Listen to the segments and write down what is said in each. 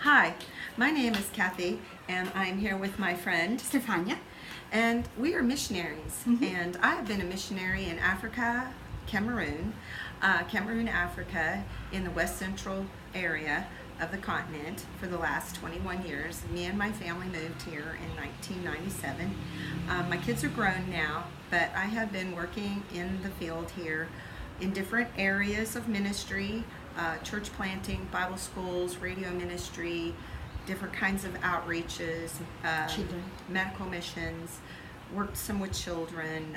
Hi, my name is Kathy, and I'm here with my friend Stefania. and we are missionaries. And I have been a missionary in Africa, Cameroon, Africa, in the west central area of the continent for the last 21 years. Me and my family moved here in 1997. My kids are grown now, but I have been working in the field here in different areas of ministry, church planting, Bible schools, radio ministry, different kinds of outreaches, medical missions, worked some with children,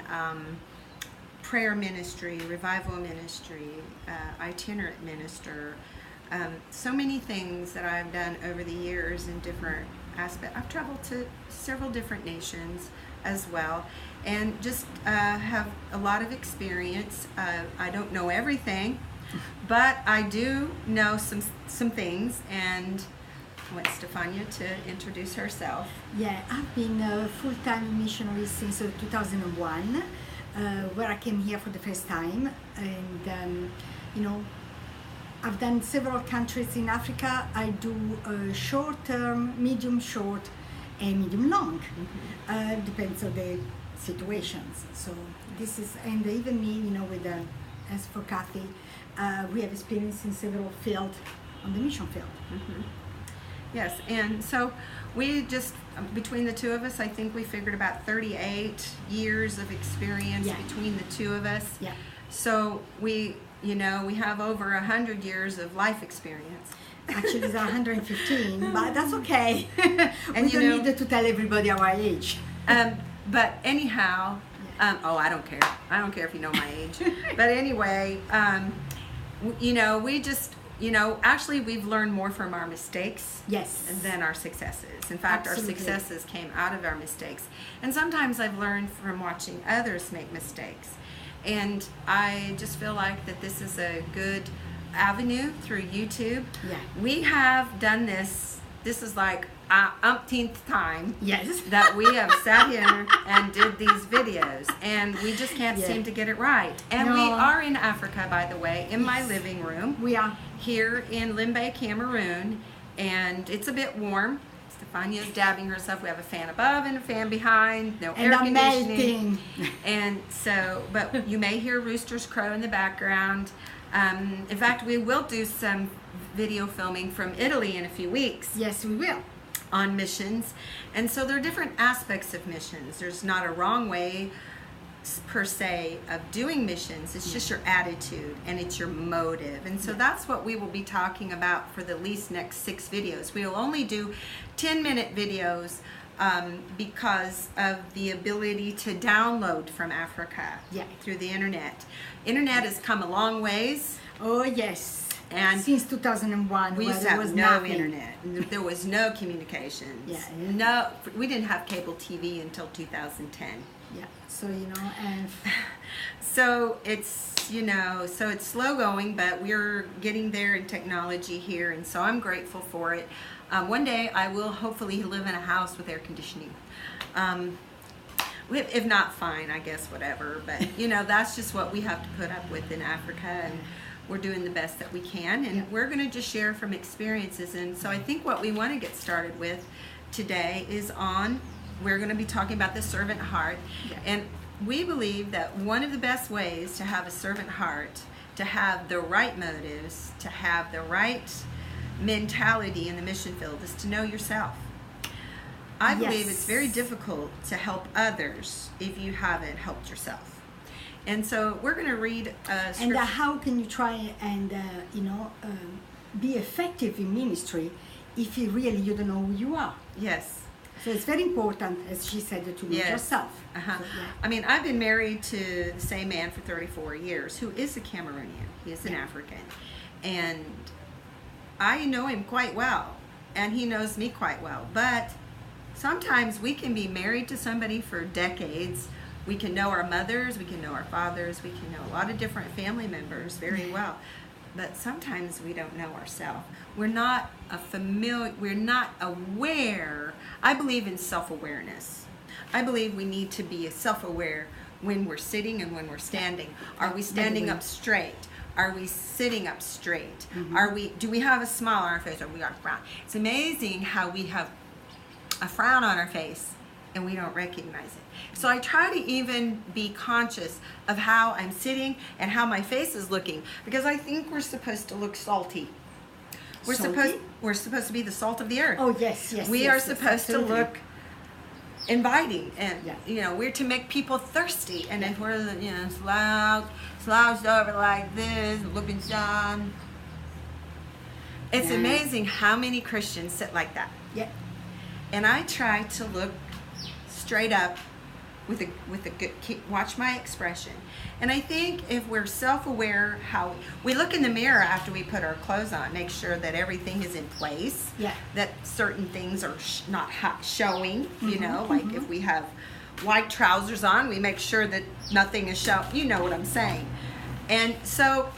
prayer ministry, revival ministry, itinerant minister, so many things that I've done over the years in different aspects. I've traveled to several different nations as well, and just have a lot of experience. I don't know everything, but I do know some things, and I want Stefania to introduce herself. Yeah, I've been a full-time missionary since 2001, where I came here for the first time, and I've done several countries in Africa. I do short-term, medium-short, and medium-long. Depends on the situations. So this is, and even me, with as for Kathy, we have experience in several fields on the mission field. Yes, and so we just, between the two of us, I think we figured about 38 years of experience between the two of us. Yeah. So we have over 100 years of life experience. Actually, it's 115, but that's okay. And we don't need to tell everybody our age. But anyhow, I don't care. I don't care if you know my age. But anyway, we just, actually we've learned more from our mistakes than our successes. In fact, Our successes came out of our mistakes. And sometimes I've learned from watching others make mistakes. And I just feel like that this is a good avenue through YouTube. Yeah. We have done this. This is like umpteenth time Yes. that we have sat here and did these videos, and we just can't seem to get it right. And we are in Africa, by the way, in my living room. We are Here in Limbe, Cameroon, and it's a bit warm. Stefania's dabbing herself. We have a fan above and a fan behind, no air conditioning. And so, but you may hear roosters crow in the background. In fact, we will do some video filming from Italy in a few weeks. Yes, we will. On missions. And so there are different aspects of missions. There's not a wrong way per se of doing missions. It's just your attitude and it's your motive. And so that's what we will be talking about for the least next 6 videos. We will only do 10-minute videos because of the ability to download from Africa through the internet. Internet has come a long ways. Oh yes. And since 2001, we used to have no internet. There was no communications. No, we didn't have cable TV until 2010. Yeah. So and so it's so it's slow going, but we're getting there in technology here, and so I'm grateful for it. One day I will hopefully live in a house with air conditioning. If not, fine, I guess, whatever. But that's just what we have to put up with in Africa, and we're doing the best that we can, and we're going to just share from experiences. And so I think what we want to get started with today is we're going to be talking about the servant heart. And we believe that one of the best ways to have a servant heart, to have the right motives, to have the right mentality in the mission field, is to know yourself. I believe it's very difficult to help others if you haven't helped yourself. And so we're going to read scripture. And how can you try and be effective in ministry if you don't know who you are? Yes. So it's very important, as she said, to know yourself. So, I mean, I've been married to the same man for 34 years, who is a Cameroonian. He is an African, and I know him quite well, and he knows me quite well. But sometimes we can be married to somebody for decades. We can know our mothers, we can know our fathers, we can know a lot of different family members very well. But sometimes we don't know ourselves. We're not aware. I believe in self-awareness. I believe we need to be self-aware when we're sitting and when we're standing. Are we standing up straight? Are we sitting up straight? Do we have a smile on our face, or we got a frown? It's amazing how we have a frown on our face and we don't recognize it. So I try to even be conscious of how I'm sitting and how my face is looking, because I think we're supposed to look salty. We're supposed to be the salt of the earth. Oh, yes, yes. We yes, are supposed to look inviting, and Yeah. we're to make people thirsty. And if we're slouched over like this, looking down, it's amazing how many Christians sit like that. Yeah. And I try to look straight up with a good, watch my expression. And I think if we're self-aware, how we look in the mirror after we put our clothes on, make sure that everything is in place, that certain things are not showing, like if we have white trousers on, we make sure that nothing is showing, you know what I'm saying. And so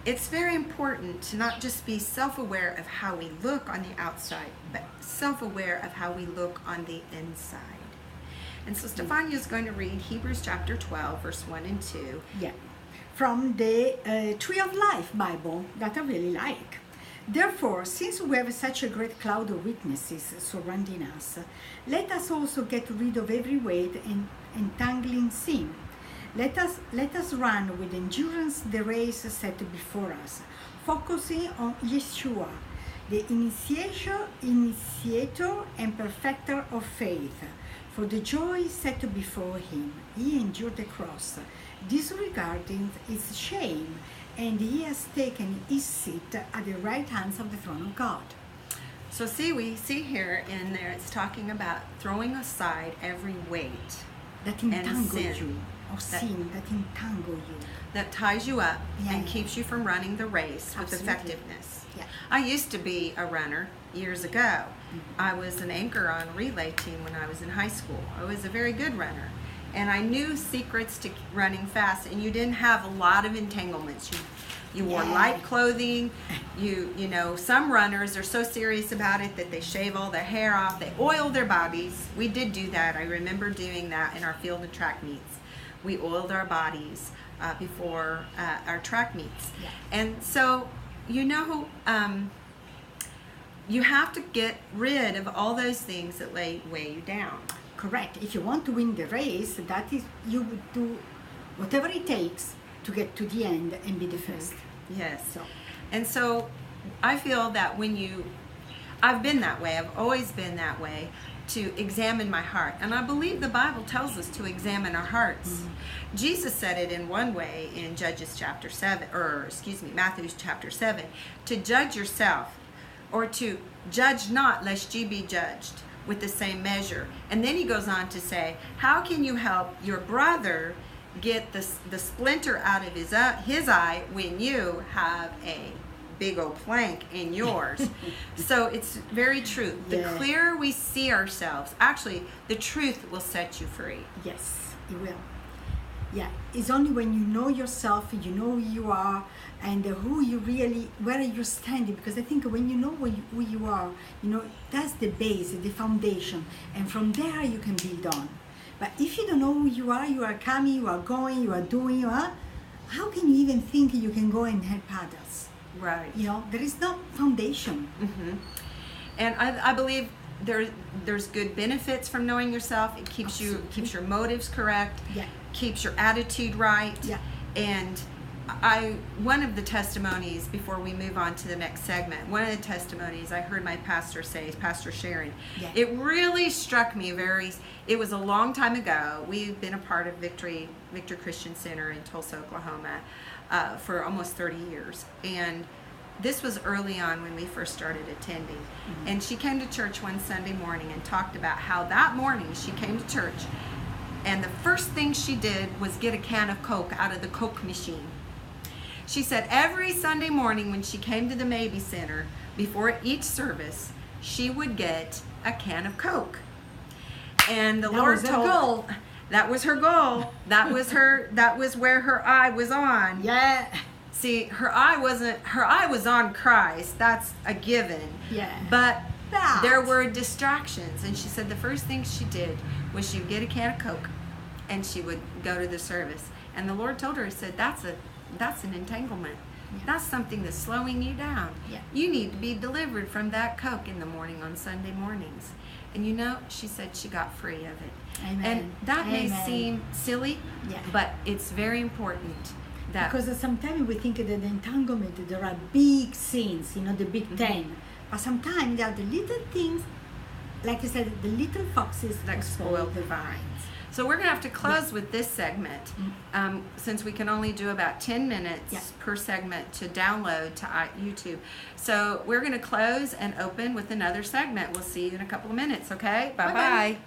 it's very important to not just be self-aware of how we look on the outside, but self-aware of how we look on the inside. And so Stefania is going to read Hebrews chapter 12, verse 1 and 2. Yeah, from the Tree of Life Bible that I really like. Therefore, since we have such a great cloud of witnesses surrounding us, let us also get rid of every weight and entangling sin. Let us run with endurance the race set before us, focusing on Yeshua, the initiator and perfecter of faith. For the joy set before him, he endured the cross, disregarding its shame, and he has taken his seat at the right hand of the throne of God. So we see here in there, it's talking about throwing aside every weight that entangle you, or sin that entangle you, that ties you up and keeps you from running the race with effectiveness. Yeah. I used to be a runner years ago. I was an anchor on a relay team when I was in high school. I was a very good runner, and I knew secrets to running fast. And you didn't have a lot of entanglements. You wore light clothing. You know, some runners are so serious about it that they shave all their hair off. They oil their bodies. We did do that. I remember doing that in our field and track meets. We oiled our bodies before our track meets. Yeah. And so, you have to get rid of all those things that weigh you down. Correct. If you want to win the race, that is, you would do whatever it takes to get to the end and be the first. Yes. And so I feel that I've been that way. I've always been that way, to examine my heart. And I believe the Bible tells us to examine our hearts. Jesus said it in one way in Matthew chapter 7, to judge yourself, or to judge not lest ye be judged with the same measure. And then he goes on to say, how can you help your brother get the splinter out of his eye when you have a big old plank in yours? So it's very true. The clearer we see ourselves, actually, the truth will set you free. Yes, it will. Yeah, it's only when you know yourself, you know who you are, and who you really, where you're standing. Because I think when you know who you are, that's the base, the foundation, and from there you can build on. But if you don't know who you are coming, you are going, you are doing, how can you even think you can go and help others? Right. There is no foundation. And I believe there's good benefits from knowing yourself. It keeps your motives correct. Yeah. Keeps your attitude right. Yeah. And one of the testimonies, before we move on to the next segment, one of the testimonies I heard my pastor say, Pastor Sharon, it really struck me it was a long time ago. We've been a part of Victory Christian Center in Tulsa, Oklahoma, for almost 30 years. And this was early on when we first started attending. And she came to church one Sunday morning and talked about how that morning she came to church, and the first thing she did was get a can of Coke out of the Coke machine. She said every Sunday morning when she came to the Maybe Center, before each service, she would get a can of Coke. And the Lord told her that was her goal. That was where her eye was on. Yeah. See, her eye was on Christ. That's a given. Yeah. But there were distractions. And she said the first thing she did was she would get a can of Coke and she would go to the service. And the Lord told her, he said, that's a that's an entanglement. Yeah. That's something that's slowing you down. Yeah. You need to be delivered from that Coke in the morning on Sunday mornings. And you know, she said she got free of it. Amen. And that may Amen. seem silly, Yeah. but it's very important that Because sometimes we think that the entanglement, there are big sins, the big 10. But sometimes there are the little things, like you said, the little foxes that spoil the vines. So we're going to have to close with this segment, since we can only do about 10 minutes per segment to download to YouTube. So we're going to close and open with another segment. We'll see you in a couple of minutes, okay? Bye-bye.